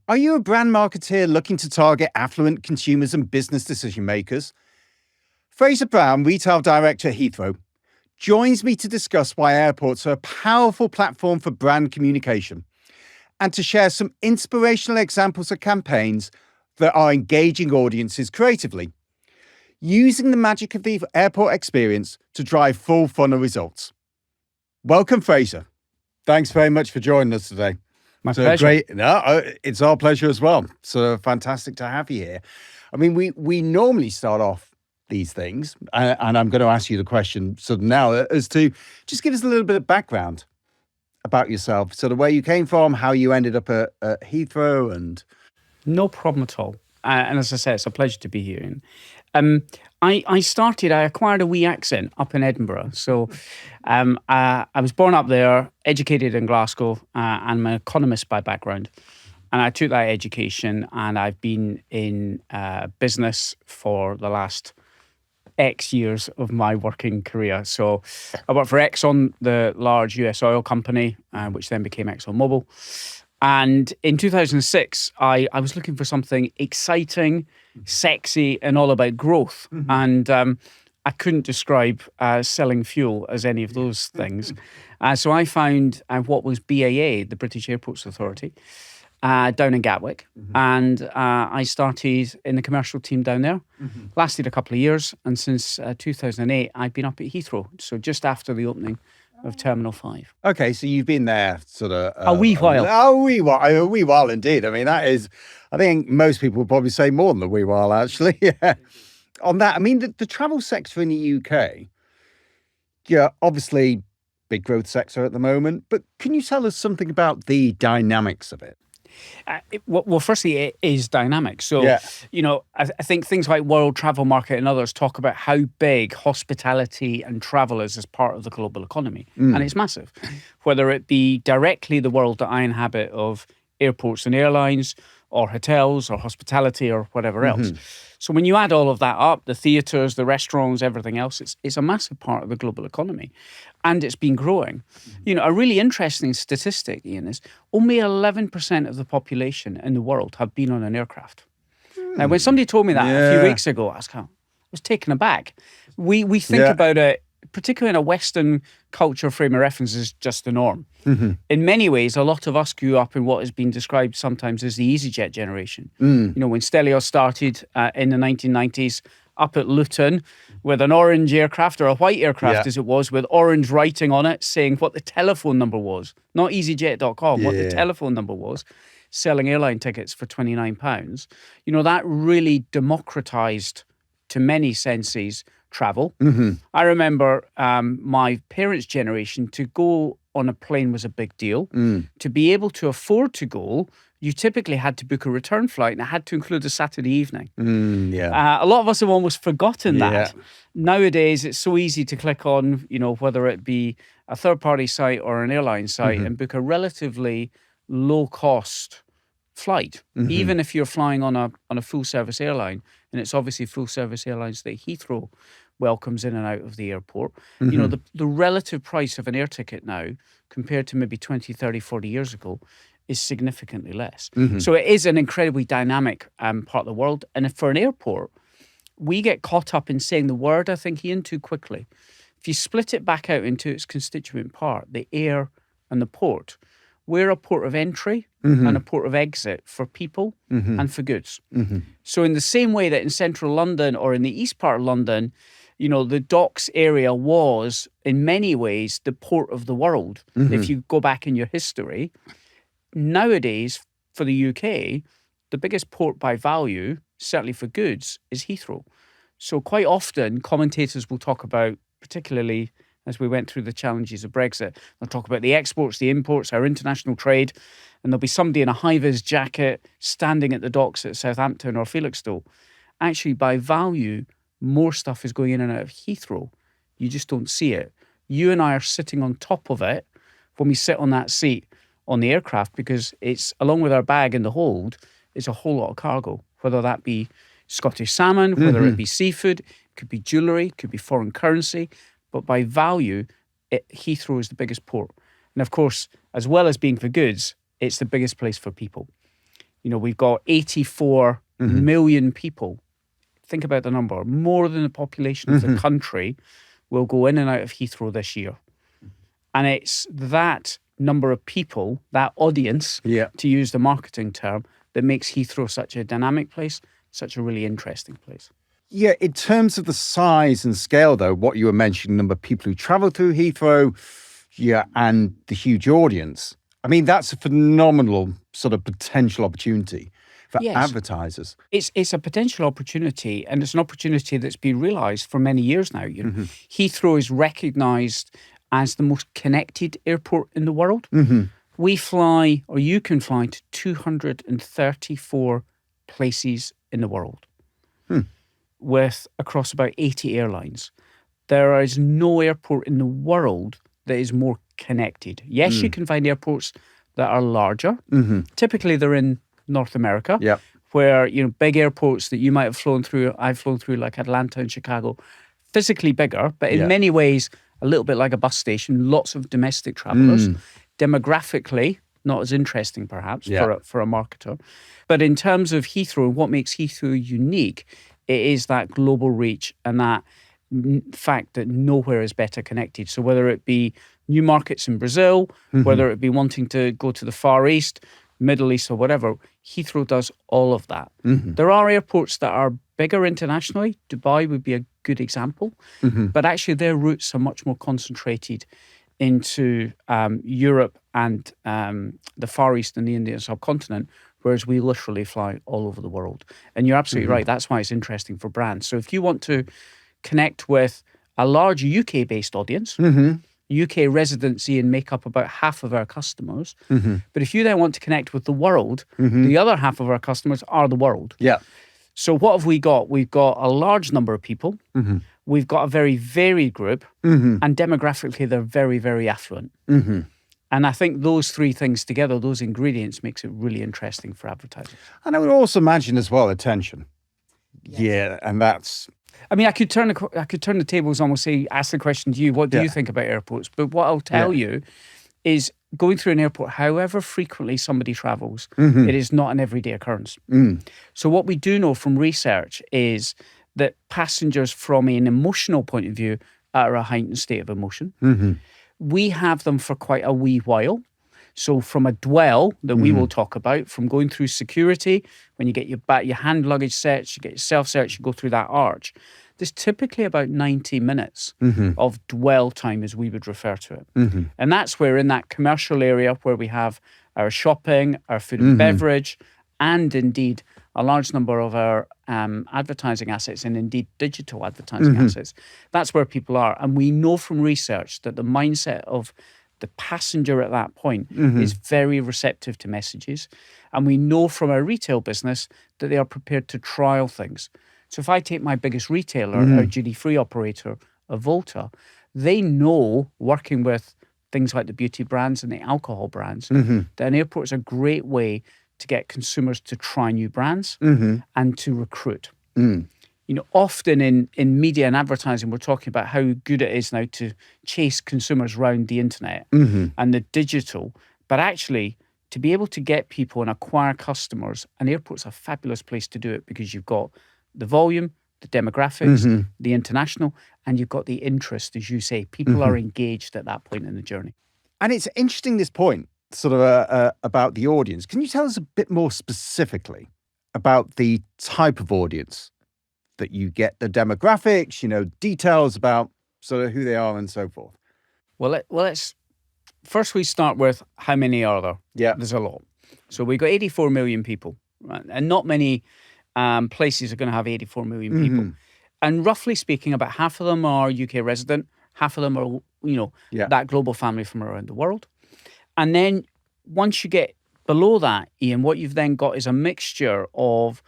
Are you a brand marketeer looking to target affluent consumers and business decision makers? Fraser Brown, Retail Director at Heathrow, joins me to discuss why airports are a powerful platform for brand communication and to share some inspirational examples of campaigns that are engaging audiences creatively, using the magic of the airport experience to drive full funnel results. Welcome, Fraser. Thanks very much for joining us today. My pleasure. It's our pleasure as well. So fantastic to have you here. I mean, we normally start off these things, and I'm going to ask you the question sort of now as to just give us a little bit of background about yourself, sort of where you came from, how you ended up at Heathrow, and No problem at all. And as I said, it's a pleasure to be here. I acquired a wee accent up in Edinburgh. So I was born up there, educated in Glasgow. I'm an economist by background. And I took that education and I've been in business for the last X years of my working career. So I worked for Exxon, the large US oil company, which then became ExxonMobil. And in 2006, I was looking for something exciting, sexy, and all about growth. Mm-hmm. And I couldn't describe selling fuel as any of those things. So I found what was BAA, the British Airports Authority, down in Gatwick. Mm-hmm. And I started in the commercial team down there. Mm-hmm. Lasted a couple of years. And since 2008, I've been up at Heathrow. So just after the opening of Terminal 5. Okay, so you've been there sort of... a wee while. A wee while indeed. I mean, that is... I think most people would probably say more than a wee while, actually. Yeah. On that, I mean, the travel sector in the UK, yeah, obviously big growth sector at the moment, but can you tell us something about the dynamics of it? Well, firstly, it is dynamic. So, I think things like World Travel Market and others talk about how big hospitality and travel is as part of the global economy. And it's massive. Whether it be directly the world that I inhabit of airports and airlines or hotels or hospitality or whatever else. So when you add all of that up, the theatres, the restaurants, everything else, it's a massive part of the global economy. And it's been growing. A really interesting statistic, Ian, is only 11% of the population in the world have been on an aircraft. Now, when somebody told me that a few weeks ago, I was taken aback. We think about it, particularly in a Western culture frame of reference, as just the norm. Mm-hmm. In many ways, a lot of us grew up in what has been described sometimes as the EasyJet generation. When Stelios started in the 1990s up at Luton with an orange aircraft, or a white aircraft as it was, with orange writing on it saying what the telephone number was, not easyjet.com, what the telephone number was, selling airline tickets for £29. That really democratized, to many senses, travel. Mm-hmm. I remember my parents' generation, to go on a plane was a big deal. To be able to afford to go, you typically had to book a return flight, and it had to include a Saturday evening. A lot of us have almost forgotten that. Nowadays, it's so easy to click on, whether it be a third-party site or an airline site, and book a relatively low-cost flight, even if you're flying on a full-service airline. And it's obviously full-service airlines that Heathrow welcomes in and out of the airport. The relative price of an air ticket now, compared to maybe 20, 30, 40 years ago, is significantly less. So it is an incredibly dynamic part of the world. And for an airport, we get caught up in saying the word, I think, Ian, too quickly. If you split it back out into its constituent part, the air and the port, we're a port of entry and a port of exit for people and for goods. So in the same way that in central London or in the east part of London, the docks area was, in many ways, the port of the world. If you go back in your history, nowadays, for the UK, the biggest port by value, certainly for goods, is Heathrow. So quite often, commentators will talk about, particularly as we went through the challenges of Brexit, they'll talk about the exports, the imports, our international trade, and there'll be somebody in a high-vis jacket standing at the docks at Southampton or Felixstowe. Actually, by value, more stuff is going in and out of Heathrow. You just don't see it. You and I are sitting on top of it when we sit on that seat on the aircraft, because it's, along with our bag in the hold, it's a whole lot of cargo, whether that be Scottish salmon, whether it be seafood, it could be jewellery, it could be foreign currency. But by value, Heathrow is the biggest port. And of course, as well as being for goods, it's the biggest place for people. We've got 84 million people. Think about the number. More than the population of the country will go in and out of Heathrow this year. And it's that number of people, that audience, to use the marketing term, that makes Heathrow such a dynamic place, such a really interesting place. Yeah, in terms of the size and scale, though, what you were mentioning, number of people who travel through Heathrow, and the huge audience. I mean, that's a phenomenal sort of potential opportunity for advertisers. It's a potential opportunity, and it's an opportunity that's been realised for many years now. Heathrow is recognised as the most connected airport in the world. We fly, or you can fly, to 234 places in the world. With across about 80 airlines. There is no airport in the world that is more connected. Yes, you can find airports that are larger. Typically, they're in North America, where, big airports that you might have flown through, I've flown through, like Atlanta and Chicago, physically bigger, but in many ways, a little bit like a bus station, lots of domestic travelers. Demographically, not as interesting, perhaps, for a marketer. But in terms of Heathrow, what makes Heathrow unique, it is that global reach and that fact that nowhere is better connected. So whether it be new markets in Brazil, whether it be wanting to go to the Far East, Middle East, or whatever, Heathrow does all of that. There are airports that are bigger internationally. Dubai would be a good example. But actually their routes are much more concentrated into Europe and the Far East and the Indian subcontinent, whereas we literally fly all over the world. And you're absolutely right. That's why it's interesting for brands. So if you want to connect with a large UK-based audience, UK residency and make up about half of our customers. But if you then want to connect with the world, the other half of our customers are the world. So what have we got? We've got a large number of people. We've got a very varied group. And demographically, they're very, very affluent. And I think those three things together, those ingredients, makes it really interesting for advertisers. And I would also imagine as well, attention. And that's... I mean, I could turn the tables, almost say, ask the question to you, what do you think about airports? But what I'll tell you is going through an airport, however frequently somebody travels, it is not an everyday occurrence. So what we do know from research is that passengers, from an emotional point of view, are at a heightened state of emotion. We have them for quite a wee while. So from a dwell that we will talk about, from going through security, when you get your hand luggage searched, you get your self-search, you go through that arch, there's typically about 90 minutes of dwell time, as we would refer to it. And that's where, in that commercial area where we have our shopping, our food and beverage, and indeed a large number of our advertising assets, and indeed digital advertising assets, that's where people are. And we know from research that the mindset of the passenger at that point is very receptive to messages. And we know from our retail business that they are prepared to trial things. So if I take my biggest retailer, our duty-free operator, Volta, they know, working with things like the beauty brands and the alcohol brands, that an airport is a great way to get consumers to try new brands and to recruit. Often in media and advertising, we're talking about how good it is now to chase consumers around the internet and the digital. But actually, to be able to get people and acquire customers, an airport's a fabulous place to do it, because you've got the volume, the demographics, the international, and you've got the interest, as you say. People are engaged at that point in the journey. And it's interesting, this point, sort of about the audience. Can you tell us a bit more specifically about the type of audience that you get, the demographics, details about sort of who they are and so forth? Well, let's first we start with how many are there? There's a lot. So we've got 84 million people, right? And not many places are going to have 84 million people. And roughly speaking, about half of them are UK resident, half of them are, that global family from around the world. And then once you get below that, Ian, what you've then got is a mixture of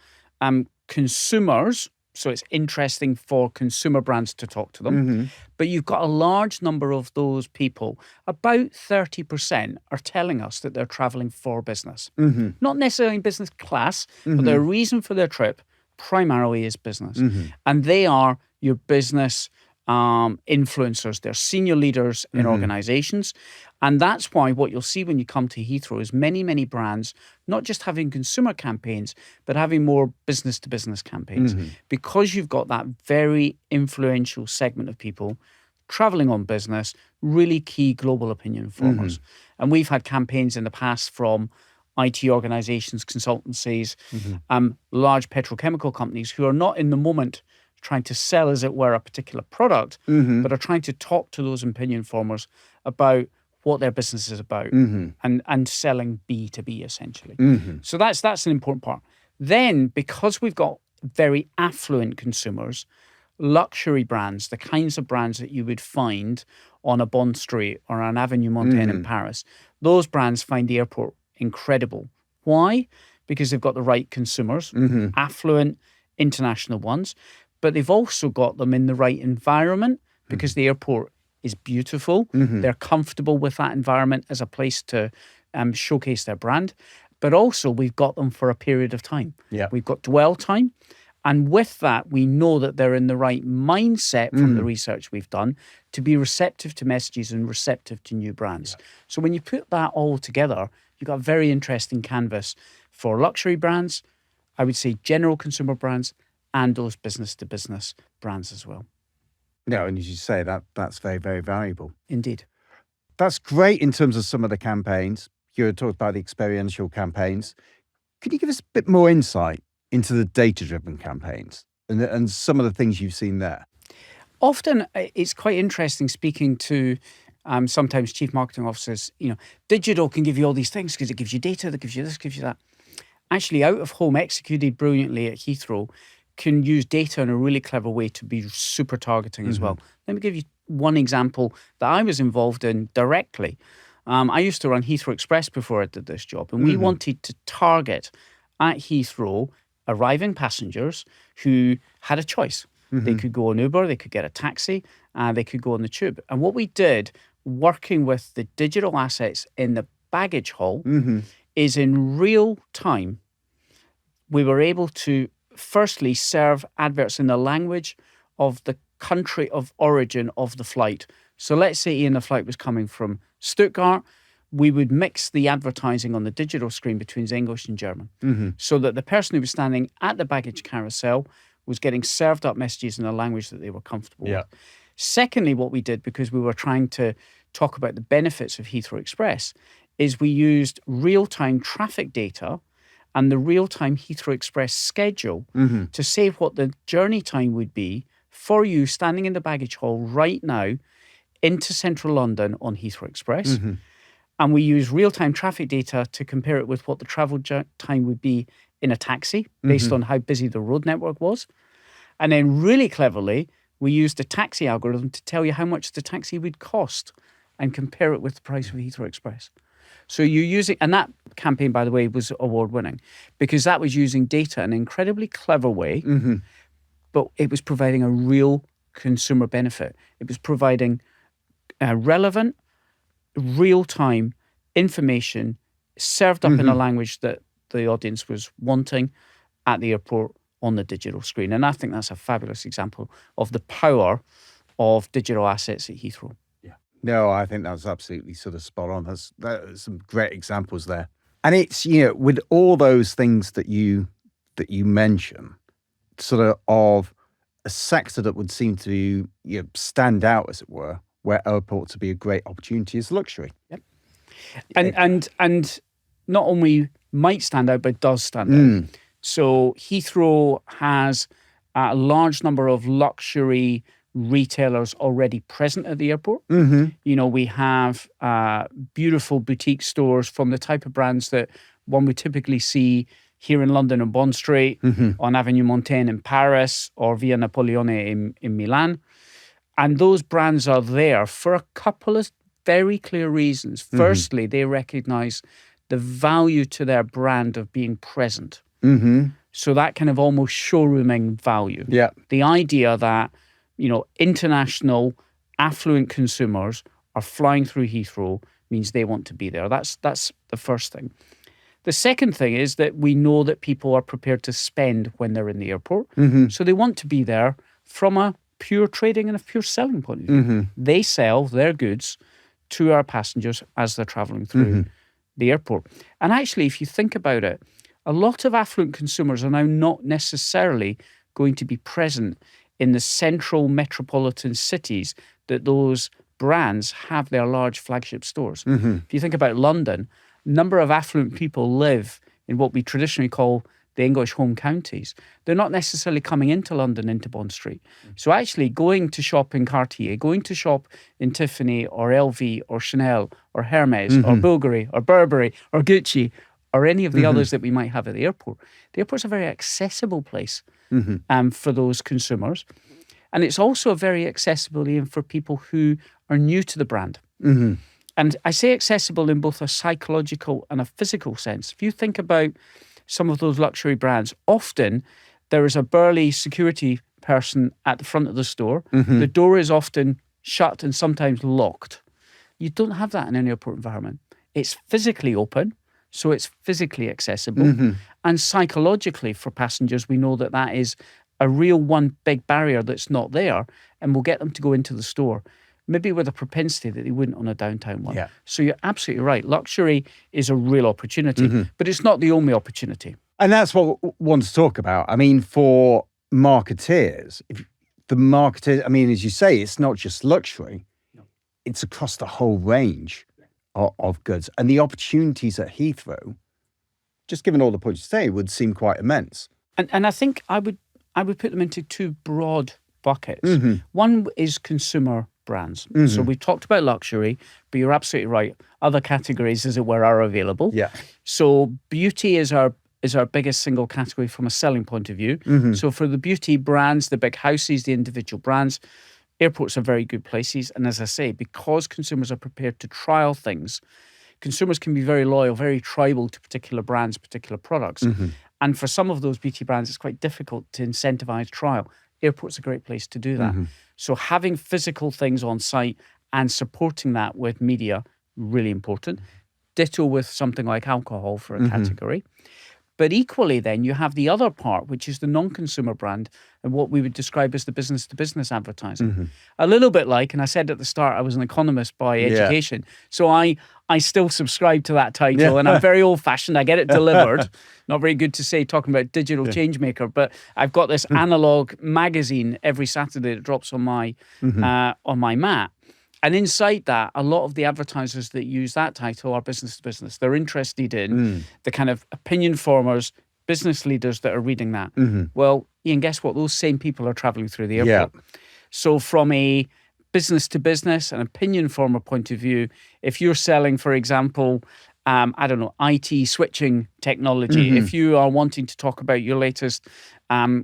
consumers. So it's interesting for consumer brands to talk to them. But you've got a large number of those people. About 30% are telling us that they're traveling for business. Not necessarily in business class, but their reason for their trip primarily is business. And they are your business influencers, they're senior leaders in organizations. And that's why what you'll see when you come to Heathrow is many, many brands, not just having consumer campaigns, but having more business to business campaigns. Because you've got that very influential segment of people traveling on business, really key global opinion formers. And we've had campaigns in the past from IT organizations, consultancies, large petrochemical companies who are not in the moment trying to sell, as it were, a particular product, but are trying to talk to those opinion formers about what their business is about and selling B2B essentially. So that's an important part. Then, because we've got very affluent consumers, luxury brands, the kinds of brands that you would find on a Bond Street or an Avenue Montaigne in Paris, those brands find the airport incredible. Why? Because they've got the right consumers, affluent, international ones, but they've also got them in the right environment because the airport is beautiful. They're comfortable with that environment as a place to showcase their brand. But also we've got them for a period of time. We've got dwell time. And with that, we know that they're in the right mindset from the research we've done to be receptive to messages and receptive to new brands. So when you put that all together, you've got a very interesting canvas for luxury brands, I would say general consumer brands, and those business-to-business brands as well. No, and as you say, that's very, very valuable. Indeed. That's great in terms of some of the campaigns. You talked about the experiential campaigns. Could you give us a bit more insight into the data-driven campaigns and some of the things you've seen there? Often, it's quite interesting speaking to sometimes chief marketing officers. Digital can give you all these things because it gives you data, that gives you this, gives you that. Actually, out of home, executed brilliantly at Heathrow, can use data in a really clever way to be super targeting as well. Let me give you one example that I was involved in directly. I used to run Heathrow Express before I did this job, and we wanted to target at Heathrow arriving passengers who had a choice. They could go on Uber, they could get a taxi, they could go on the tube. And what we did, working with the digital assets in the baggage hall, is in real time, we were able to firstly serve adverts in the language of the country of origin of the flight. So let's say, Ian, the flight was coming from Stuttgart. We would mix the advertising on the digital screen between English and German, so that the person who was standing at the baggage carousel was getting served up messages in a language that they were comfortable with. Secondly, what we did, because we were trying to talk about the benefits of Heathrow Express, is we used real-time traffic data and the real-time Heathrow Express schedule to say what the journey time would be for you standing in the baggage hall right now into central London on Heathrow Express. And we use real-time traffic data to compare it with what the travel time would be in a taxi based on how busy the road network was. And then really cleverly, we used the taxi algorithm to tell you how much the taxi would cost and compare it with the price of Heathrow Express. So you're using, and that campaign, by the way, was award-winning because that was using data in an incredibly clever way, but it was providing a real consumer benefit. It was providing relevant, real-time information served up in a language that the audience was wanting at the airport on the digital screen. And I think that's a fabulous example of the power of digital assets at Heathrow. No, I think that's absolutely sort of spot on. That's some great examples there. And it's, with all those things that you mention, sort of a sector that would seem to stand out, as it were, where airports would be a great opportunity is luxury. And not only might stand out, but does stand out. So Heathrow has a large number of luxury retailers already present at the airport. We have beautiful boutique stores from the type of brands that one would typically see here in London on Bond Street, on Avenue Montaigne in Paris, or Via Napoleone in Milan. And those brands are there for a couple of very clear reasons. Firstly, they recognize the value to their brand of being present. So that kind of almost showrooming value. The idea that international affluent consumers are flying through Heathrow means they want to be there. That's the first thing. The second thing is that we know that people are prepared to spend when they're in the airport. So they want to be there from a pure trading and a pure selling point of view. They sell their goods to our passengers as they're traveling through the airport. And actually, if you think about it, a lot of affluent consumers are now not necessarily going to be present in the central metropolitan cities that those brands have their large flagship stores. If you think about London, a number of affluent people live in what we traditionally call the English home counties. They're not necessarily coming into London, into Bond Street. So actually going to shop in Cartier, going to shop in Tiffany or LV or Chanel or Hermes or Bulgari or Burberry or Gucci or any of the others that we might have at the airport. The airport's a very accessible place for those consumers. And it's also very accessible even for people who are new to the brand. And I say accessible in both a psychological and a physical sense. If you think about some of those luxury brands, often there is a burly security person at the front of the store. The door is often shut and sometimes locked. You don't have that in an airport environment. It's physically open, so it's physically accessible. And psychologically for passengers, we know that that is a real one big barrier that's not there, and will get them to go into the store, maybe with a propensity that they wouldn't on a downtown one. So you're absolutely right. Luxury is a real opportunity, but it's not the only opportunity. And that's what I want to talk about. I mean, for marketeers, as you say, it's not just luxury. It's across the whole range of goods. And the opportunities at Heathrow, just given all the points you say, would seem quite immense. And I think I would put them into two broad buckets. One is consumer brands. So we've talked about luxury, but you're absolutely right. Other categories, as it were, are available. So beauty is our biggest single category from a selling point of view. So for the beauty brands, the big houses, the individual brands, airports are very good places. And as I say, because consumers are prepared to trial things, consumers can be very loyal, very tribal to particular brands, particular products. And for some of those beauty brands, it's quite difficult to incentivize trial. Airport's a great place to do that. So having physical things on site and supporting that with media, really important. Ditto with something like alcohol for a category. But equally then you have the other part, which is the non-consumer brand and what we would describe as the business-to-business advertising. A little bit like, and I said at the start, I was an economist by education. So I still subscribe to that title and I'm very old-fashioned. I get it delivered. Not very good to say talking about digital changemaker, but I've got this analog magazine every Saturday that drops on my mat. And inside that, a lot of the advertisers that use that title are business to business. They're interested in the kind of opinion formers, business leaders that are reading that. Well, Ian, guess what? Those same people are traveling through the airport. So from a business to business, an opinion former point of view, if you're selling, for example, IT switching technology, if you are wanting to talk about your latest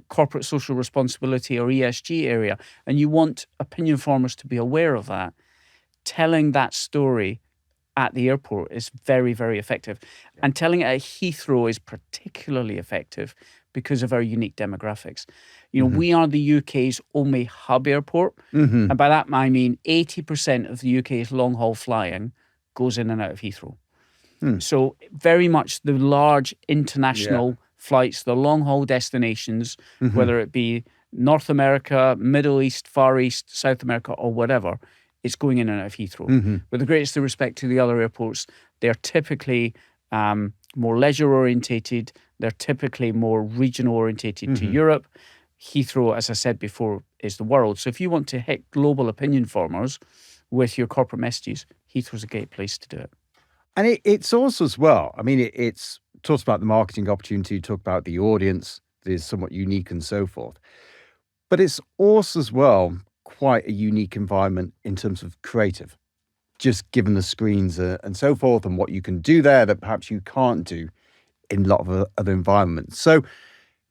corporate social responsibility or ESG area, and you want opinion formers to be aware of that, telling that story at the airport is very, very effective. And telling it at Heathrow is particularly effective because of our unique demographics. You know, we are the UK's only hub airport. And by that, I mean 80% of the UK's long-haul flying goes in and out of Heathrow. So very much the large international flights, the long-haul destinations, whether it be North America, Middle East, Far East, South America, or whatever, it's going in and out of Heathrow. With the greatest respect to the other airports, they're typically more leisure-orientated. They're typically more regional-orientated to Europe. Heathrow, as I said before, is the world. So if you want to hit global opinion formers with your corporate messages, Heathrow's a great place to do it. And it's also as well, I mean, it's talks about the marketing opportunity, talk about the audience that is somewhat unique and so forth. But it's also as well quite a unique environment in terms of creative, just given the screens and so forth and what you can do there that perhaps you can't do in a lot of other environments. So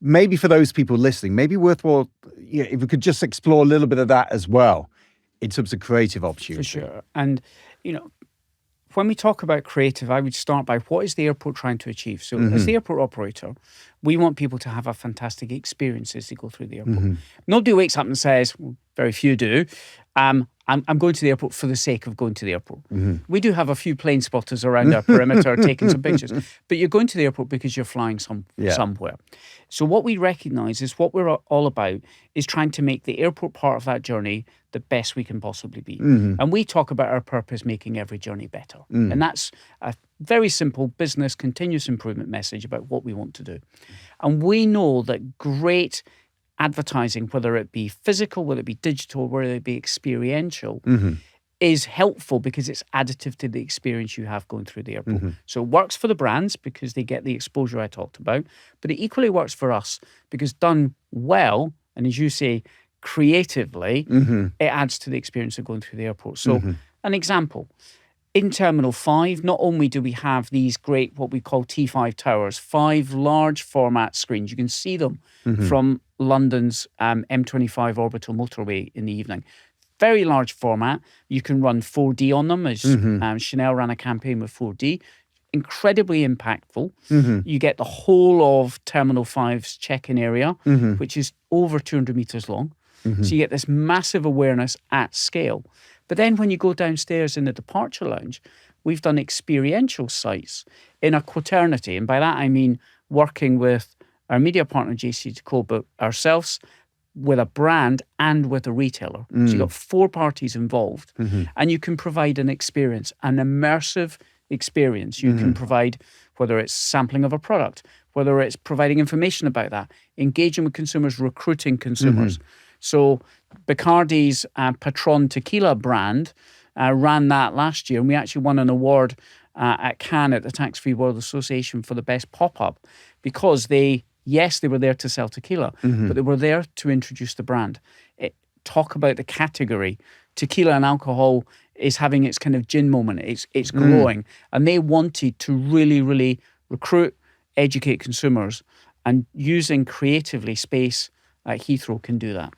maybe for those people listening, maybe worthwhile, if we could just explore a little bit of that as well in terms of creative opportunity. For sure. And, when we talk about creative, I would start by what is the airport trying to achieve? So as the airport operator, we want people to have a fantastic experience as they go through the airport. Nobody wakes up and says, well, very few do, I'm going to the airport for the sake of going to the airport. We do have a few plane spotters around our perimeter taking some pictures, but you're going to the airport because you're flying somewhere. So what we recognise is what we're all about is trying to make the airport part of that journey the best we can possibly be. And we talk about our purpose, making every journey better. And that's a very simple business continuous improvement message about what we want to do. And we know that great advertising, whether it be physical, whether it be digital, whether it be experiential, is helpful because it's additive to the experience you have going through the airport. So it works for the brands because they get the exposure I talked about, but it equally works for us because done well, and as you say, creatively, it adds to the experience of going through the airport. So an example, in Terminal 5, not only do we have these great, what we call T5 towers, 5 large format screens. You can see them from London's M25 orbital motorway in the evening. Very large format. You can run 4D on them, as Chanel ran a campaign with 4D. Incredibly impactful. You get the whole of Terminal 5's check-in area, which is over 200 metres long. So you get this massive awareness at scale. But then when you go downstairs in the departure lounge, we've done experiential sites in a quaternity. And by that, I mean working with our media partner, JCDecaux, but ourselves, with a brand and with a retailer. So you've got 4 parties involved. And you can provide an experience, an immersive experience. You can provide, whether it's sampling of a product, whether it's providing information about that, engaging with consumers, recruiting consumers. So Bacardi's Patron Tequila brand ran that last year, and we actually won an award at Cannes at the Tax Free World Association for the best pop-up because they were there to sell tequila, but they were there to introduce the brand. Talk about the category. Tequila and alcohol is having its kind of gin moment. It's growing. And they wanted to really, really recruit, educate consumers, and using creatively space at Heathrow can do that.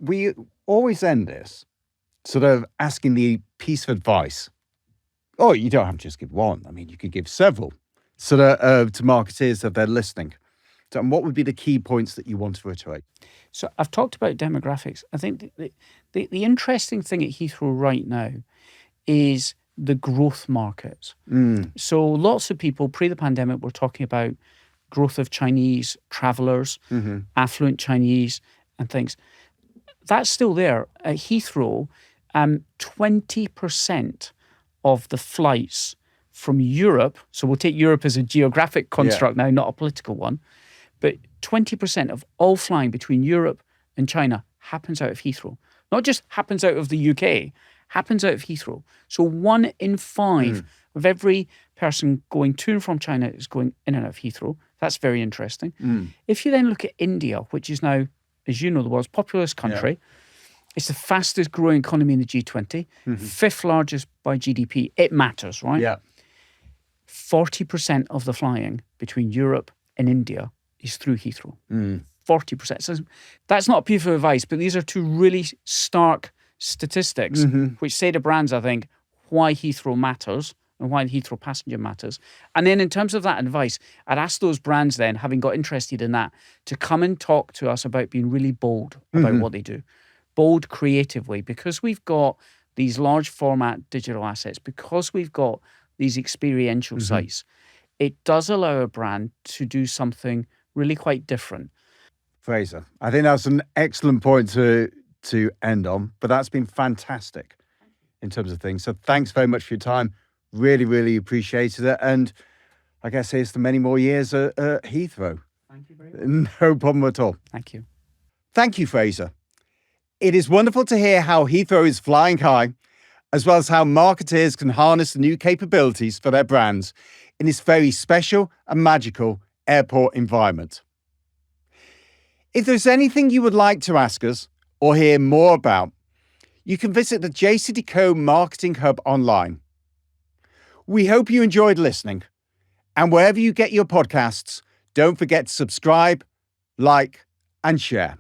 We always end this sort of asking the piece of advice. Oh, you don't have to just give one. I mean, you could give several sort of to marketeers that they're listening. So, and what would be the key points that you want to reiterate? So I've talked about demographics. I think the interesting thing at Heathrow right now is the growth markets. So lots of people pre the pandemic were talking about growth of Chinese travellers, affluent Chinese and things. That's still there. At Heathrow, 20% of the flights from Europe, so we'll take Europe as a geographic construct now, not a political one, but 20% of all flying between Europe and China happens out of Heathrow. Not just happens out of the UK, happens out of Heathrow. So 1 in 5 of every person going to and from China is going in and out of Heathrow. That's very interesting. If you then look at India, which is now, as you know, the world's populous country, it's the fastest growing economy in the G20, 5th largest by GDP. It matters, right? 40% of the flying between Europe and India is through Heathrow. 40%. So that's not a piece of advice, but these are 2 really stark statistics which say to brands, I think, why Heathrow matters and why the Heathrow passenger matters. And then in terms of that advice, I'd ask those brands then, having got interested in that, to come and talk to us about being really bold about what they do. Bold creatively, because we've got these large format digital assets, because we've got these experiential sites, it does allow a brand to do something really quite different. Fraser, I think that's an excellent point to end on, but that's been fantastic in terms of things. So thanks very much for your time. Really, really appreciated it. And I guess here's to many more years at Heathrow. Thank you very much. No problem at all. Thank you. Thank you, Fraser. It is wonderful to hear how Heathrow is flying high, as well as how marketeers can harness the new capabilities for their brands in this very special and magical airport environment. If there's anything you would like to ask us or hear more about, you can visit the JCDecaux Marketing Hub online. We hope you enjoyed listening, and wherever you get your podcasts, don't forget to subscribe, like, and share.